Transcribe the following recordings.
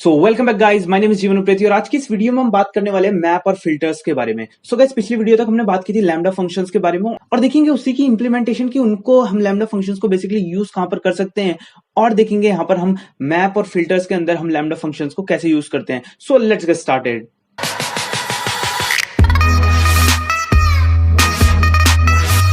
So welcome back guys, my name is जीवन उप्रेती और आज की इस वीडियो में हम बात करने वाले हैं मैप और फिल्टर्स के बारे में। सो गाइस, पिछली वीडियो तक हमने बात की थी लैम्डा फंक्शंस के बारे में और देखेंगे उसी की इंप्लीमेंटेशन की उनको हम लैम्डा फंक्शंस को बेसिकली यूज कहां पर कर सकते हैं और देखेंगे यहां पर हम मैप और फिल्टर्स के अंदर हम लैम्डा फंक्शंस को कैसे यूज करते हैं। So let's get started.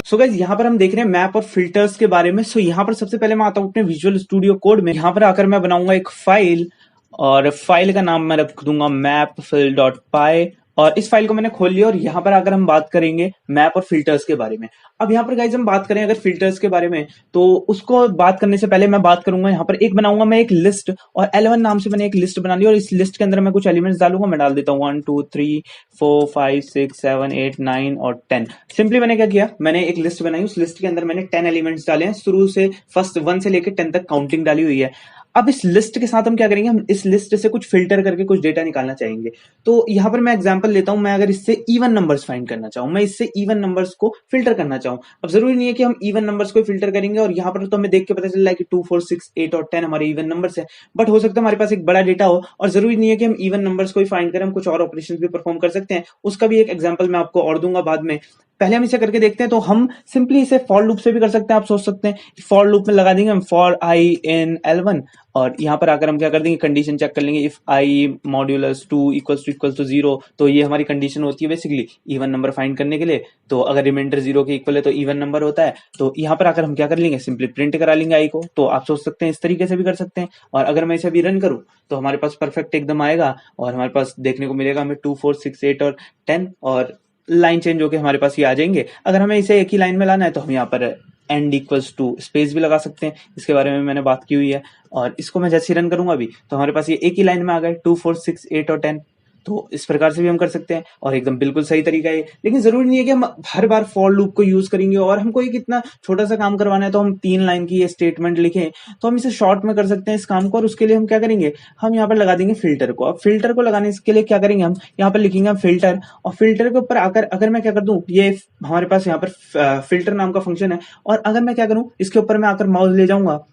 So guys, यहाँ पर हम देख रहे हैं मैप और फिल्टर्स के बारे में। सो यहाँ पर सबसे पहले मैं आता हूँ अपने विजुअल स्टूडियो कोड में। यहाँ पर आकर मैं बनाऊंगा एक फाइल और फाइल का नाम मैं रख दूंगा mapfill.py और इस फाइल को मैंने खोल लिया और यहाँ पर आकर हम बात करेंगे मैप और फिल्टर्स के बारे में। अब यहाँ पर गाइस हम बात करें अगर फिल्टर्स के बारे में तो उसको बात करने से पहले मैं बात करूंगा यहाँ पर एक बनाऊंगा मैं एक लिस्ट और L1 नाम से मैंने एक लिस्ट बना ली और इस लिस्ट के अंदर मैं कुछ एलिमेंट्स डालूंगा। मैं डाल देता हूँ 1 2 3 4 5 6 7 8 9 और 10। सिंपली मैंने क्या किया, मैंने एक लिस्ट बनाई, उस लिस्ट के अंदर मैंने 10 एलिमेंट्स डाले हैं, शुरू से फर्स्ट 1 से लेकर 10 तक काउंटिंग डाली हुई है। अब इस लिस्ट के साथ हम क्या करेंगे, हम इस लिस्ट से कुछ फिल्टर करके कुछ डेटा निकालना चाहेंगे। तो यहां पर मैं एग्जांपल लेता हूं, मैं अगर इससे इवन नंबर्स फाइंड करना चाहूं, मैं इससे इवन नंबर्स को फिल्टर करना चाहूं। अब जरूरी नहीं है कि हम इवन नंबर्स को फिल्टर करेंगे और यहां पर तो हमें देख के पता चल रहा है कि 2 4 6 8 और 10 हमारे इवन नंबर्स है, बट हो सकता है हमारे पास एक बड़ा डेटा हो और जरूरी नहीं है कि हम इवन नंबर्स को ही फाइंड करें, हम कुछ और ऑपरेशन भी परफॉर्म कर सकते हैं। उसका भी एक एग्जाम्पल मैं आपको और दूंगा बाद में। पहले हम इसे करके देखते हैं। तो हम सिंपली इसे फॉर लूप से भी कर सकते हैं। आप सोच सकते हैं फॉर लूप में लगा देंगे हम फॉर आई इन L1 और यहां पर आकर हम क्या कर देंगे, कंडीशन चेक कर लेंगे। If I modulus 2 equals to 0 तो ये हमारी कंडीशन होती है बेसिकली इवन नंबर फाइंड करने के लिए। तो अगर रिमाइंडर 0 के इक्वल है तो इवन नंबर होता है। तो यहां पर आकर हम क्या कर लेंगे, सिंपली प्रिंट करा लेंगे आई को। तो आप सोच सकते हैं इस तरीके से भी कर सकते हैं। और अगर मैं इसे अभी रन करूं तो हमारे पास परफेक्ट एकदम आएगा और हमारे पास देखने को मिलेगा हमें 2 4 6 8 और 10 और लाइन चेंज होके हमारे पास ये आ जाएंगे। अगर हमें इसे एक ही लाइन में लाना है तो हम यहाँ पर एंड इक्वल्स टू स्पेस भी लगा सकते हैं, इसके बारे में मैंने बात की हुई है। और इसको मैं जैसे ही रन करूंगा अभी तो हमारे पास ये एक ही लाइन में आ गए 2 4 6 8 और 10। तो इस प्रकार से भी हम कर सकते हैं और एकदम बिल्कुल सही तरीका है। लेकिन जरूरी नहीं है कि हम हर बार फॉर लूप को यूज करेंगे और हमको एक इतना छोटा सा काम करवाना है तो हम 3 लाइन की ये स्टेटमेंट लिखें। तो हम इसे शॉर्ट में कर सकते हैं इस काम को और उसके लिए हम क्या करेंगे, हम यहाँ पर लगा देंगे फिल्टर को। अब फिल्टर को लगाने के लिए क्या करेंगे, हम यहाँ पर लिखेंगे हम फिल्टर और फिल्टर के ऊपर आकर अगर मैं क्या कर दूं, ये हमारे पास यहाँ पर फिल्टर नाम का फंक्शन है और अगर मैं क्या करूं इसके ऊपर मैं आकर माउस ले जाऊंगा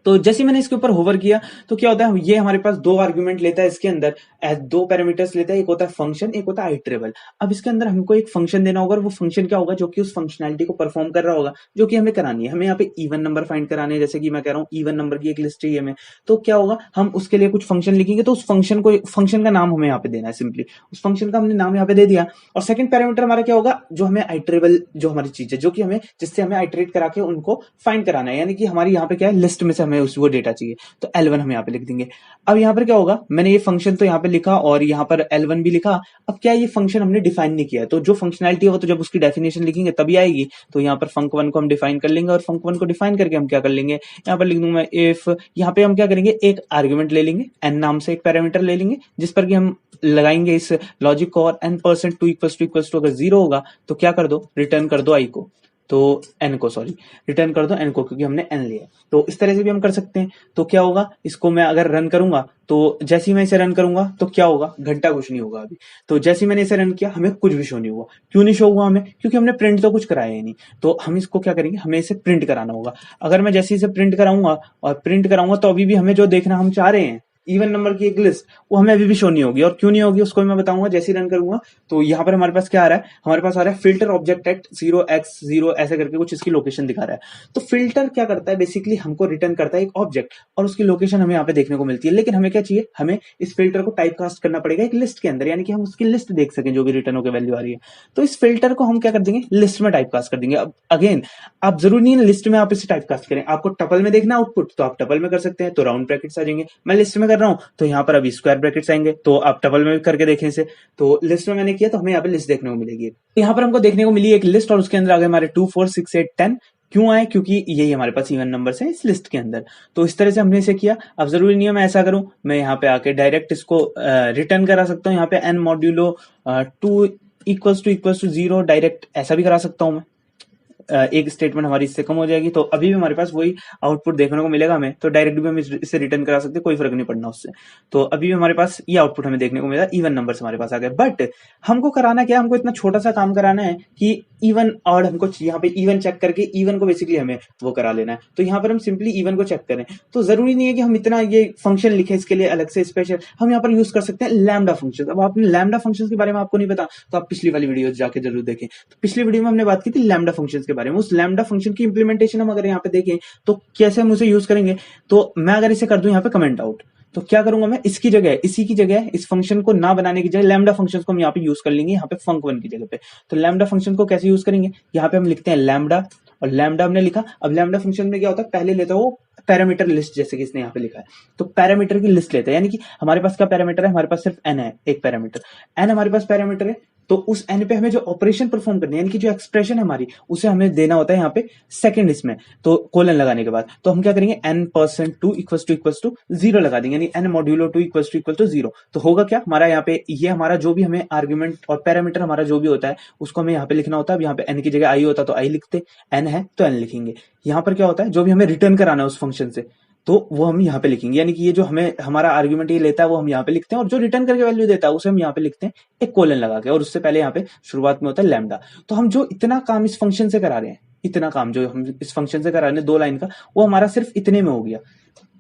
तो जैसे ही मैंने इसके ऊपर होवर किया तो क्या होता है, ये हमारे पास दो आर्गुमेंट लेता है इसके अंदर, दो पैरामीटर्स लेता है, एक होता है फंक्शन, एक होता है आइटरेबल। अब इसके अंदर हमको एक फंक्शन देना होगा और वो फंक्शन क्या होगा, जो कि उस फंक्शनैलिटी को परफॉर्म कर रहा होगा जो कि हमें करानी है। हमें यहाँ पे इवन नंबर फाइंड कराने हैं, जैसे कि मैं कह रहा हूँ इवन नंबर की एक लिस्ट चाहिए हमें। तो क्या होगा, हम उसके लिए कुछ फंक्शन लिखेंगे तो उस फंक्शन का नाम हमें यहाँ पे देना है। सिंपली उस फंक्शन का हमने नाम यहाँ पे दे दिया और सेकंड पैरामीटर हमारा क्या होगा, जो हमें आइटरेबल जो हमारी चीज है, जो कि हमें जिससे हमें आइटरेट करा के उनको फाइंड कराना है, यानी कि हमारी यहाँ पे क्या है, लिस्ट में से हमें वो डेटा चाहिए। तो L1 हम यहाँ पे लिख देंगे। अब यहाँ पर क्या होगा, मैंने ये फंक्शन तो यहाँ पे लिखा और यहाँ पर L1 भी लिखा। अब क्या ये फंक्शन हमने डिफाइन नहीं किया, तो जो फंक्शनैलिटी है वो तो जब उसकी डेफिनेशन लिखेंगे तभी आएगी। तो यहाँ पर फंक1 को हम डिफाइन कर लेंगे और फंक1 को डिफाइन करके हम क्या कर लेंगे, यहाँ पर लिख दूंगा मैं इफ, यहाँ पे हम क्या करेंगे, एक आर्ग्यूमेंट ले लेंगे n नाम से, एक पैरामीटर ले लेंगे जिस पर कि हम लगाएंगे इस लॉजिक को और n%2 इक्वल्स टू अगर 0 होगा तो क्या कर दो, रिटर्न कर दो आई को, तो n को, सॉरी रिटर्न कर दो n को, क्योंकि हमने n लिया। तो इस तरह से भी हम कर सकते हैं। तो क्या होगा, इसको मैं अगर रन करूंगा तो जैसे ही मैं इसे रन करूंगा तो क्या होगा, घंटा कुछ नहीं होगा अभी। तो जैसे ही मैंने इसे रन किया हमें कुछ भी शो नहीं हुआ। क्यों नहीं शो हुआ हमें, क्योंकि हमने प्रिंट तो कुछ कराया ही नहीं। तो हम इसको क्या करेंगे, हमें इसे प्रिंट कराना होगा। अगर मैं जैसे इसे प्रिंट कराऊंगा और प्रिंट कराऊंगा तो अभी भी हमें जो देखना हम चाह रहे हैं, इवन नंबर की एक लिस्ट, वो हमें अभी भी शो नहीं होगी। और क्यों नहीं होगी उसको मैं बताऊंगा जैसे ही रन करूंगा। तो यहाँ पर हमारे पास क्या आ रहा है, हमारे पास आ रहा है फिल्टर ऑब्जेक्ट एट 0x0 ऐसे करके कुछ इसकी लोकेशन दिखा रहा है। तो फिल्टर क्या करता है, बेसिकली हमको रिटर्न करता है एक ऑब्जेक्ट और उसकी लोकेशन हमें यहाँ पे देखने को मिलती है। लेकिन हमें क्या चाहिए, हमें इस फिल्टर को टाइप कास्ट करना पड़ेगा एक लिस्ट के अंदर, यानी कि हम उसकी लिस्ट देख सकें जो भी रिटर्न होकर वैल्यू आ रही है। तो इस फिल्टर को हम क्या कर देंगे, लिस्ट में टाइप कास्ट कर देंगे। अब अगेन आप जरूरी नहीं है लिस्ट में आप इसे टाइप कास्ट करें, आपको टपल में देखना आउटपुट तो आप टपल में कर सकते हैं, तो राउंड ब्रैकेट्स आ जाएंगे। मैं लिस्ट में कर रहा हूं तो यहाँ पर अभी स्क्वायर ब्रैकेट्स आएंगे, तो आप टपल में भी करके देखें इसे। तो लिस्ट में मैंने किया तो हमें यहाँ पे लिस्ट देखने को मिलेगी। यहाँ पर हमको देखने को मिली एक लिस्ट और उसके अंदर आ गए हमारे 2 4 6 8 10। क्यों आए, क्योंकि यही हमारे पास इवन नंबर्स हैं इस लिस्ट के अंदर। तो इस तरह से हमने इसे किया। अब जरूरी नहीं है मैं ऐसा करूं, मैं यहाँ पे आके डायरेक्ट इसको रिटर्न करा सकता हूँ। यहाँ पे n modulo 2 equals to 0 direct ऐसा भी करा सकता हूँ मैं। एक स्टेटमेंट हमारी इससे कम हो जाएगी, तो अभी भी हमारे पास वही आउटपुट देखने को मिलेगा हमें, तो डायरेक्ट भी हम इसे रिटर्न करा सकते हैं, कोई फर्क नहीं पड़ना उससे। तो अभी भी हमारे पास ये आउटपुट हमें देखने को मिलेगा, इवन नंबर्स हमारे पास आ गए। बट हमको कराना क्या, हमको इतना छोटा सा काम कराना है कि इवन और हमको यहाँ पे इवन चेक करके इवन को बेसिकली हमें वो करा लेना है। तो यहाँ पर हम सिंपली इवन को चेक करें, तो जरूरी नहीं है कि हम इतना ये फंक्शन लिखे इसके लिए अलग से स्पेशल, हम यहाँ पर यूज कर सकते हैं लैम्डा फंक्शन। अब आपने लैम्डा फंक्शन के बारे में आपको नहीं पता तो आप पिछली वाली वीडियो जाके जरूर देखें। तो पिछली वीडियो में हमने बात की थी लैम्डा फंक्शन के बारे में। उस लैम्डा फंक्शन की इंप्लीमेंटेशन हम अगर यहाँ पे देखें तो कैसे हम उसे यूज करेंगे, तो मैं अगर इसे कर दूं यहाँ पे कमेंट आउट, तो क्या करूंगा मैं, इसकी जगह, इसी की जगह, इस फंक्शन को ना बनाने की जगह लैम्डा फंक्शन को हम यहाँ पे यूज कर लेंगे, यहाँ पे फंक1 की जगह पे। तो लैम्डा फंक्शन को कैसे यूज करेंगे, यहाँ पे हम लिखते हैं लैम्डा, और लैम्डा हमने लिखा। अब लैम्डा फंक्शन में क्या होता है, पहले लेता है वो पैरामीटर लिस्ट, जैसे कि इसने यहाँ पे लिखा है, तो पैरामीटर की लिस्ट लेता है। यानी कि हमारे पास क्या पैरामीटर है, हमारे पास सिर्फ एन है, एक पैरामीटर एन हमारे पास पैरामीटर है। तो उस एन पे हमें जो ऑपरेशन परफॉर्म करनी है, यानी कि जो एक्सप्रेशन है हमारी, उसे हमें देना होता है यहाँ पे सेकंड इसमें, तो कोलन लगाने के बाद। तो हम क्या करेंगे, n%2 इक्वल्स टू 0 लगा देंगे, यानी n मॉड्यूलो 2 इक्वल टू 0। तो होगा क्या हमारा यहाँ पे, ये हमारा जो भी हमें आर्ग्यूमेंट और पैरामीटर हमारा जो भी होता है उसको हमें यहाँ पे लिखना होता है। अब यहाँ पे n की जगह i होता तो i लिखते, n है तो n लिखेंगे। यहाँ पर क्या होता है, जो भी हमें रिटर्न कराना है उस फंक्शन से, तो वो हम यहाँ पे लिखेंगे। यानी कि ये जो हमें हमारा आर्ग्यूमेंट ये लेता है वो हम यहाँ पे लिखते हैं, और जो रिटर्न करके वैल्यू देता है उसे हम यहाँ पे लिखते हैं एक कोलन लगा के, और उससे पहले यहाँ पे शुरुआत में होता है लैम्डा। तो हम जो इतना काम इस फंक्शन से करा रहे हैं, इतना काम जो हम इस फंक्शन से करा रहे हैं 2 लाइन का, वो हमारा सिर्फ इतने में हो गया।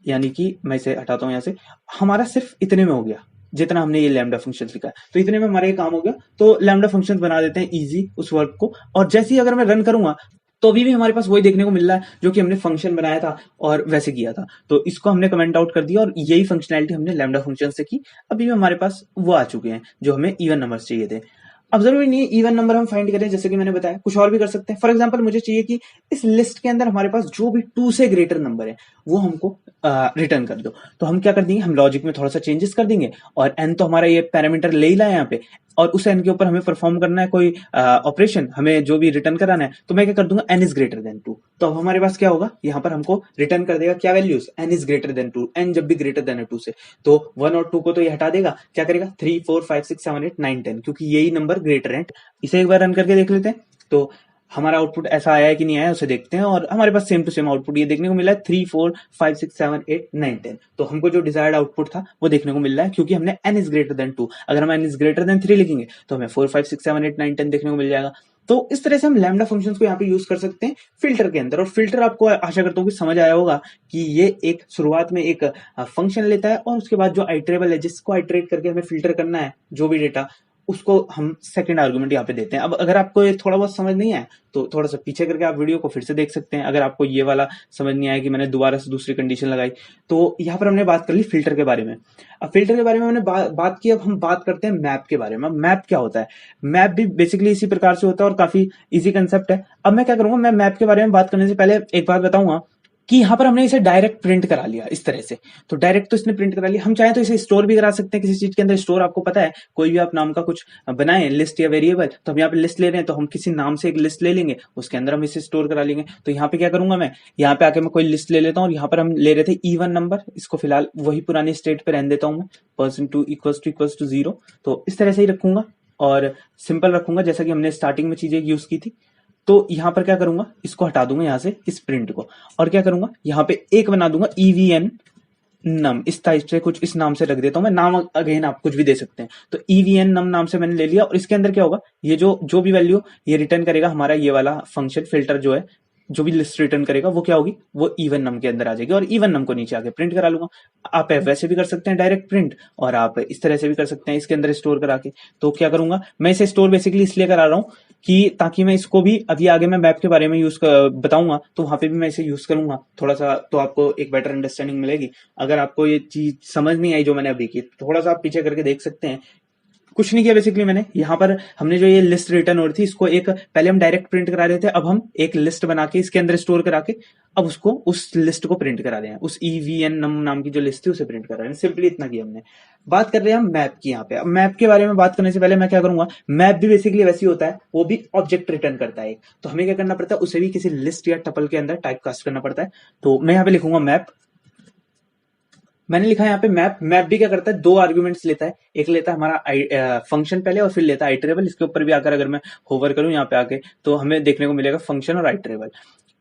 यानी कि मैं इसे हटाता हूँ यहाँ से, हमारा सिर्फ इतने में हो गया जितना हमने ये लैम्डा फंक्शन लिखा है, तो इतने में हमारा ये काम हो गया। तो लैम्डा फंक्शन बना देते हैं इजी उस वर्क को, और जैसे ही अगर मैं रन करूंगा तो अभी भी हमारे पास वही देखने को मिल रहा है जो कि हमने फंक्शन बनाया था और वैसे किया था। तो इसको हमने कमेंट आउट कर दिया, और यही फंक्शनैलिटी हमने लैम्डा फंक्शन से की। अभी भी हमारे पास वो आ चुके हैं जो हमें इवन नंबर्स चाहिए थे। अब जरूरी नहीं है इवन नंबर हम फाइंड करें, जैसे कि मैंने बताया कुछ और भी कर सकते हैं। फॉर एग्जांपल मुझे चाहिए कि इस लिस्ट के अंदर हमारे पास जो भी 2 से ग्रेटर नंबर है वो हमको रिटर्न कर दो। तो हम क्या कर देंगे, हम लॉजिक में थोड़ा सा चेंजेस कर देंगे, और एन तो हमारा ये पैरामीटर ले ही लाए यहाँ पे, और उस एन के ऊपर हमें परफॉर्म करना है कोई ऑपरेशन, हमें जो भी रिटर्न कराना है, तो मैं क्या कर दूंगा, एन इज ग्रेटर देन 2। तो अब हमारे पास क्या होगा, यहाँ पर हमको रिटर्न कर देगा क्या values, N is greater than 2, N जब भी ग्रेटर देन है 2 से, तो 1 और 2 को तो ये हटा देगा, क्या करेगा 3 4 5 6 7 8 9 10, क्योंकि यही नंबर ग्रेटर है। इसे एक बार रन करके देख लेते हैं, तो हमारा आउटपुट ऐसा आया है कि नहीं आया उसे देखते हैं, और हमारे पास सेम टू सेम आउटपुट ये देखने को मिला है 3 4 5 6 7 8 9 10। तो हमको जो डिजायर्ड आउटपुट था वो देखने को मिल रहा है, क्योंकि हमने n इज ग्रेटर देन 2। अगर हम n इज ग्रेटर देन 3 लिखेंगे तो हमें 4 5 6 7 8 9 10 देखने को मिल जाएगा। तो इस तरह से हम लैम्डा फंक्शंस को यहाँ पे यूज कर सकते हैं फिल्टर के अंदर। और फिल्टर आपको आशा करता हूँ कि समझ आया होगा कि ये एक शुरुआत में एक फंक्शन लेता है, और उसके बाद जो आइटरेबल है जिसको आइटरेट करके हमें फिल्टर करना है जो भी डेटा, उसको हम सेकंड आर्गुमेंट यहाँ पे देते हैं। अब अगर आपको ये थोड़ा बहुत समझ नहीं आया तो थोड़ा सा पीछे करके आप वीडियो को फिर से देख सकते हैं। अगर आपको ये वाला समझ नहीं आया कि मैंने दोबारा से दूसरी कंडीशन लगाई, तो यहाँ पर हमने बात कर ली फिल्टर के बारे में। अब फिल्टर के बारे में हमने बात की, अब हम बात करते हैं मैप के बारे में। मैप क्या होता है, मैप भी बेसिकली इसी प्रकार से होता है और काफी इजी कंसेप्ट है। अब मैं क्या करूंगा, मैं मैप के बारे में बात करने से पहले एक बात बताऊंगा कि यहाँ पर हमने इसे डायरेक्ट प्रिंट करा लिया इस तरह से। तो डायरेक्ट तो इसने प्रिंट करा लिया, हम चाहें तो इसे स्टोर भी करा सकते हैं किसी चीज के अंदर। स्टोर आपको पता है, कोई भी आप नाम का कुछ बनाएं लिस्ट या वेरिएबल, तो हम यहाँ पे लिस्ट ले रहे हैं तो हम किसी नाम से एक लिस्ट ले लेंगे, उसके अंदर हम इसे स्टोर करा लेंगे। तो यहाँ पे क्या करूंगा, मैं यहाँ पे आके मैं कोई लिस्ट ले लेता हूँ, और यहाँ पर हम ले रहे थे इवन नंबर, इसको फिलहाल वही पुरानी स्टेट पे रहने देता हूँ मैं, %2 इक्वल्स टू 0। तो इस तरह से ही रखूंगा और सिंपल रखूंगा जैसा कि हमने स्टार्टिंग में चीजें यूज की थी। तो यहां पर क्या करूंगा, इसको हटा दूंगा यहां से इस प्रिंट को, और क्या करूंगा यहाँ पे एक बना दूंगा EVN नम, इस टाइप से कुछ इस नाम से रख देता हूं मैं। नाम अगेन आप कुछ भी दे सकते हैं। तो EVN नम नाम से मैंने ले लिया, और इसके अंदर क्या होगा, ये जो भी वैल्यू ये रिटर्न करेगा हमारा ये वाला फंक्शन फिल्टर जो है, जो भी लिस्ट रिटर्न करेगा वो क्या होगी, वो इवन नम के अंदर आ जाएगी, और इवन नम को नीचे आके प्रिंट करा लूंगा। आप वैसे भी कर सकते हैं डायरेक्ट प्रिंट, और आप इस तरह से भी कर सकते हैं इसके अंदर स्टोर करा के। तो क्या करूंगा, मैं इसे स्टोर बेसिकली इसलिए करा रहा हूं कि ताकि मैं इसको भी अभी आगे मैं मैप के बारे में यूज बताऊंगा तो वहां पे भी मैं इसे यूज करूंगा थोड़ा सा, तो आपको एक बेटर अंडरस्टैंडिंग मिलेगी। अगर आपको ये चीज समझ नहीं आई जो मैंने अभी की, थोड़ा सा आप पीछे करके देख सकते हैं। कुछ नहीं किया बेसिकली मैंने, यहाँ पर हमने जो ये लिस्ट रिटर्न हो रही थी इसको एक पहले हम डायरेक्ट प्रिंट करा रहे थे, अब हम एक लिस्ट बना के इसके अंदर स्टोर करा के अब उसको उस लिस्ट को प्रिंट करा रहे हैं, उस EVN नाम की जो लिस्ट थी उसे प्रिंट करा रहे हैं। सिंपली इतना किया हमने। बात कर रहे हैं हम मैप की यहाँ पे। अब मैप के बारे में बात करने से पहले मैं क्या करूंगा, मैप भी बेसिकली वैसे ही होता है, वो भी ऑब्जेक्ट रिटर्न करता है। तो हमें क्या करना पड़ता है, उसे भी किसी लिस्ट या टपल के अंदर टाइप कास्ट करना पड़ता है। तो मैं यहाँ पे लिखूंगा मैप, मैंने लिखा है यहाँ पे मैप। मैप भी क्या करता है, दो आर्ग्यूमेंट्स लेता है, एक लेता है हमारा फंक्शन पहले और फिर लेता है आइटरेबल। इसके ऊपर भी आकर अगर मैं होवर करूं यहाँ पे आके तो हमें देखने को मिलेगा फंक्शन और आइटरेबल।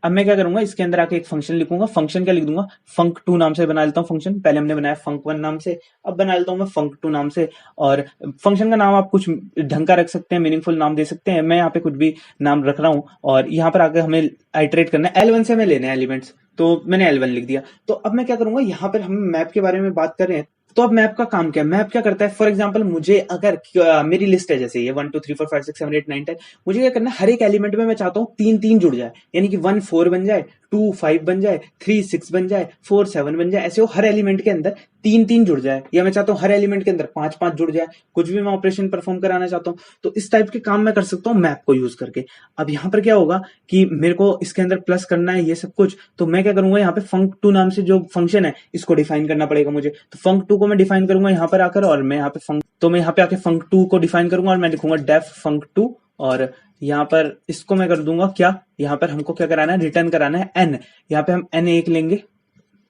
अब मैं क्या करूंगा, इसके अंदर आके एक फंक्शन लिखूंगा। फंक्शन क्या लिख दूंगा, फंक2 नाम से बना लेता हूँ फंक्शन। पहले हमने बनाया फंक1 नाम से, अब बना लेता हूँ मैं फंक2 नाम से। और फंक्शन का नाम आप कुछ ढंग का रख सकते हैं, मीनिंगफुल नाम दे सकते हैं। मैं यहाँ पे कुछ भी नाम रख रहा हूँ और यहाँ पर आकर हमें आइटरेट करना है। L1 से हमें लेने हैं एलिमेंट्स, तो मैंने L1 लिख दिया। तो अब मैं क्या करूंगा, यहाँ पर हम मैप के बारे में बात कर रहे हैं, तो अब मैप का काम क्या है। मैप क्या करता है, फॉर एग्जांपल मुझे अगर मेरी लिस्ट है जैसे ये 1 2 3 4 5 6 7 8 9 10, मुझे क्या करना है, हर एक एलिमेंट में मैं चाहता हूँ 3 3 जुड़ जाए, यानी कि 1 4 बन जाए, 2 5 बन जाए, 3 6 बन जाए, 4 7 बन जाए। ऐसे वो हर एलिमेंट के अंदर 3 3 जुड़ जाए, या मैं चाहता हूँ हर एलिमेंट के अंदर 5 5 जुड़ जाए, कुछ भी मैं ऑपरेशन परफॉर्म कराना चाहता हूँ। तो इस टाइप के काम मैं कर सकता हूँ मैप को यूज करके। अब यहाँ पर क्या होगा कि मेरे को इसके अंदर प्लस करना है ये सब कुछ, तो मैं क्या करूंगा, यहाँ पे फंक2 नाम से जो फंक्शन है इसको डिफाइन करना पड़ेगा मुझे। तो फंक2 को मैं डिफाइन करूंगा यहाँ पर आकर, और मैं यहाँ पे मैं यहाँ पे आके फंक2 को डिफाइन करूंगा और मैं लिखूंगा डेफ फंक2। और यहाँ पर इसको मैं कर दूंगा क्या, यहाँ पर हमको क्या कराना है, रिटर्न कराना है n। यहाँ पे हम n1 लेंगे,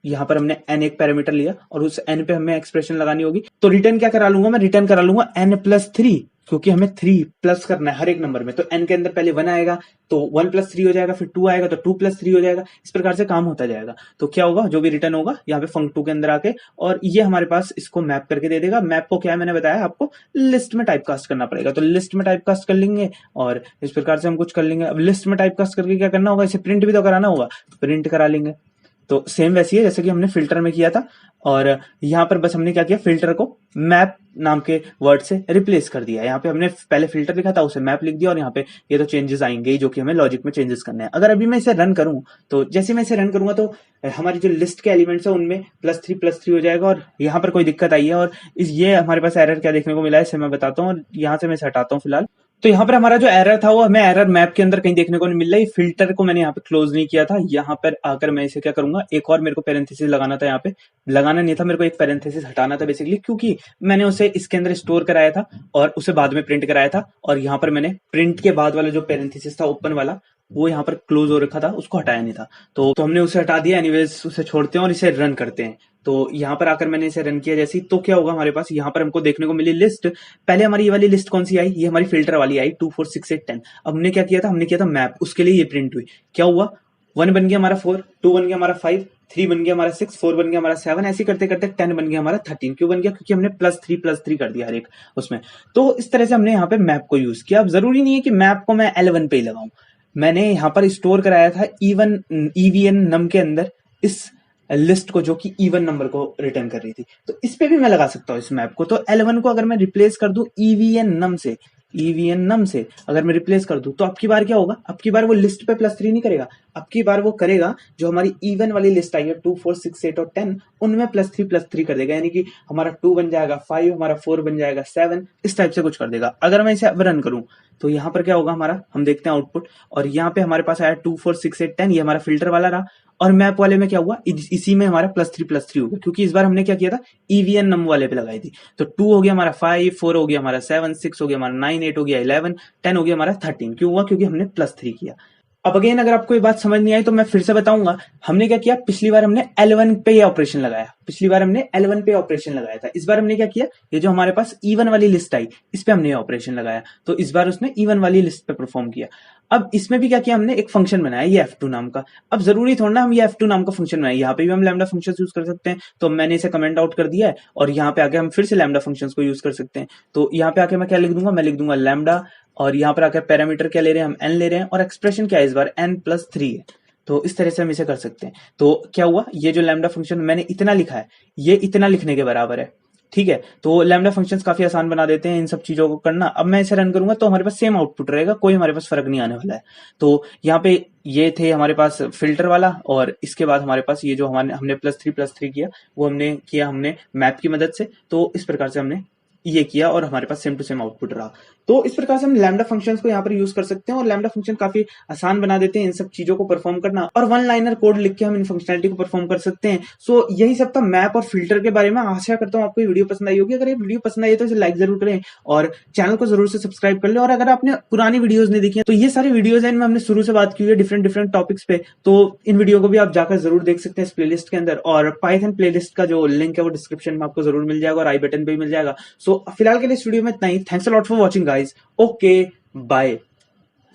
यहाँ पर हमने n एक पैरामीटर लिया और उस n पे हमें एक्सप्रेशन लगानी होगी। तो रिटर्न क्या करा लूंगा, मैं रिटर्न करा लूंगा n+3, क्योंकि हमें 3 प्लस करना है हर एक नंबर में। तो n के अंदर पहले 1 आएगा तो 1+3 हो जाएगा, फिर 2 आएगा तो 2+3 हो जाएगा। इस प्रकार से काम होता जाएगा। तो क्या होगा, जो भी रिटर्न होगा यहाँ पे फंक2 के अंदर आके, और ये हमारे पास इसको मैप करके दे देगा। मैप को क्या है, मैंने बताया आपको, लिस्ट में टाइपकास्ट करना पड़ेगा। तो लिस्ट में टाइपकास्ट कर लेंगे और इस प्रकार से हम कुछ कर लेंगे। अब लिस्ट में टाइपकास्ट करके क्या करना होगा, इसे प्रिंट भी तो कराना होगा, प्रिंट करा लेंगे। तो सेम वैसी है जैसे कि हमने फिल्टर में किया था। और यहाँ पर बस हमने क्या किया, फिल्टर को मैप नाम के वर्ड से रिप्लेस कर दिया। यहाँ पे हमने पहले फिल्टर लिखा था, उसे मैप लिख दिया, और यहाँ पे ये तो चेंजेस आएंगे जो कि हमें लॉजिक में चेंजेस करने हैं। अगर अभी मैं इसे रन करूं, तो जैसे मैं इसे रन करूंगा तो हमारी जो लिस्ट के एलिमेंट्स है उनमें +3 हो जाएगा। और यहाँ पर कोई दिक्कत आई है, और ये हमारे पास एरर क्या देखने को मिला है इसे मैं बताता हूँ, और यहाँ से मैं इसे हटाता हूँ फिलहाल। तो यहाँ पर हमारा जो एरर था वो हमें एरर मैप के अंदर कहीं देखने को नहीं मिल रहा है। फिल्टर को मैंने यहाँ पे क्लोज नहीं किया था। यहाँ पर आकर मैं इसे क्या करूंगा, एक और मेरे को पैरेंथेसिस लगाना था, यहाँ पे लगाना नहीं था, मेरे को एक पैरेंथेसिस हटाना था बेसिकली, क्योंकि मैंने उसे इसके अंदर स्टोर कराया था और उसे बाद में प्रिंट कराया था। और यहाँ पर मैंने प्रिंट के बाद वाला जो पैरेंथेसिस था ओपन वाला, वो यहाँ पर क्लोज हो रखा था, उसको हटाया नहीं था। तो हमने उसे हटा दिया। एनीवेज उसे छोड़ते हैं और इसे रन करते हैं। तो यहाँ पर आकर मैंने इसे रन किया जैसी, तो क्या होगा, हमारे पास यहाँ पर हमको देखने को मिली लिस्ट। पहले हमारी ये वाली लिस्ट कौन सी आई, ये हमारी फिल्टर वाली आई 2 4 6 8 10। अब हमने क्या किया था, हमने किया था मैप, उसके लिए ये प्रिंट हुई। क्या हुआ, 1 बन गया हमारा 4, 2 बन गया हमारा 5, 3 बन गया हमारा 6, 4 बन गया हमारा 7, ऐसे करते करते 10 बन गया हमारा 13। क्यों बन गया, क्योंकि हमने +3 कर दिया हर एक उसमें। तो इस तरह से हमने यहाँ पे मैप को यूज किया। अब जरूरी नहीं है कि मैप को मैं L1 पे ही लगाऊं, मैंने यहाँ पर स्टोर कराया था EVN नम के अंदर इस लिस्ट को, जो कि इवन नंबर को रिटर्न कर रही थी। तो इस पे भी मैं लगा सकता हूँ इस मैप को। तो L1 को अगर मैं रिप्लेस कर दूं EVN नम से अगर मैं रिप्लेस कर दूं, तो अब की बार क्या होगा, अब की बार वो लिस्ट पे +3 नहीं करेगा, अब की बार वो करेगा जो हमारी इवन वाली लिस्ट आई है 2 4 6 8 और 10, उनमें +3 कर देगा। यानी कि हमारा 2 बन जाएगा 5, हमारा 4 बन जाएगा 7, इस टाइप से कुछ कर देगा। अगर मैं इसे अब रन करूं तो यहाँ पर क्या होगा हमारा, हम देखते हैं आउटपुट। और यहाँ पे हमारे पास आया 2 4 6 8 10, ये हमारा फिल्टर वाला रहा। और मैप वाले में क्या हुआ, इसी में हमारा +3 हो गया, क्योंकि इस बार हमने क्या किया था, EVN नम वाले पे लगाई थी। तो 2 हो गया हमारा 5, 4 हो गया हमारा 7, 6 हो गया हमारा 9, 8 हो गया 11, 10 हो गया हमारा 13। क्यों हुआ, क्योंकि हमने +3 किया। अब अगेन अगर आपको ये बात समझ नहीं आई तो मैं फिर से बताऊंगा। हमने क्या किया, पिछली बार हमने L1 पे ये ऑपरेशन लगाया, इस बार हमने क्या किया, ये जो हमारे पास इवन वाली लिस्ट आई इस पे हमने ये ऑपरेशन लगाया। तो इस बार उसने इवन वाली लिस्ट पे परफॉर्म किया। अब इसमें भी क्या किया, हमने एक फंक्शन बनाया ये F2 नाम का। अब जरूरी थोड़ा ना हम ये F2 नाम का फंक्शन बनाए, यहाँ पे भी हम लैम्डा फंक्शन यूज कर सकते हैं। तो मैंने इसे कमेंट आउट कर दिया है, और यहाँ पे आके हम फिर से लैम्डा फंक्शन को यूज कर सकते हैं। तो यहाँ पे आके मैं क्या लिख दूंगा, मैं लिख दूंगा लैम्डा, और यहाँ पर आकर पैरामीटर क्या ले रहे हैं, हम n ले रहे हैं, और एक्सप्रेशन क्या है इस बार n+3 है। तो इस तरह से हम इसे कर सकते हैं। तो क्या हुआ, ये जो लैम्डा फंक्शन मैंने इतना लिखा है, ये इतना लिखने के बराबर है। ठीक है, तो लैम्डा फंक्शंस काफी आसान बना देते हैं इन सब चीजों को करना। अब मैं इसे रन करूंगा तो हमारे पास सेम आउटपुट रहेगा, कोई हमारे पास फर्क नहीं आने वाला है। तो यहाँ पे ये थे हमारे पास फिल्टर वाला, और इसके बाद हमारे पास ये जो हमने +3 किया, वो हमने किया मैप की मदद से। तो इस प्रकार से हमने ये किया और हमारे पास सेम टू सेम आउटपुट रहा। तो इस प्रकार से हम लैम्डा फंक्शंस को यहाँ पर यूज कर सकते हैं और लैम्डा फंक्शन काफी आसान बना देते हैं इन सब चीजों को परफॉर्म करना, और वन लाइनर कोड लिख के हम इन फंक्शनलिटी को परफॉर्म कर सकते हैं। सो यही सब था मैप और फिल्टर के बारे में। आशा करता हूँ आपको ये वीडियो पसंद आई होगी। अगर ये वीडियो पसंद आई है तो इसे लाइक जरूर करें और चैनल को जरूर से सब्सक्राइब कर लें। और अगर आपने पुरानी वीडियोस नहीं देखी तो ये सारी वीडियोस हैं, इनमें हमने शुरू से बात की है डिफरेंट डिफरेंट टॉपिक्स पे, तो इन वीडियो को भी आप जाकर जरूर देख सकते हैं इस प्लेलिस्ट के अंदर। और पाइथन प्लेलिस्ट का जो लिंक है वो डिस्क्रिप्शन में आपको जरूर मिल जाएगा और आई बटन पे भी मिल जाएगा। सो फिलहाल के लिए इस वीडियो में इतना ही। Thanks a lot for watching guys. Okay, bye.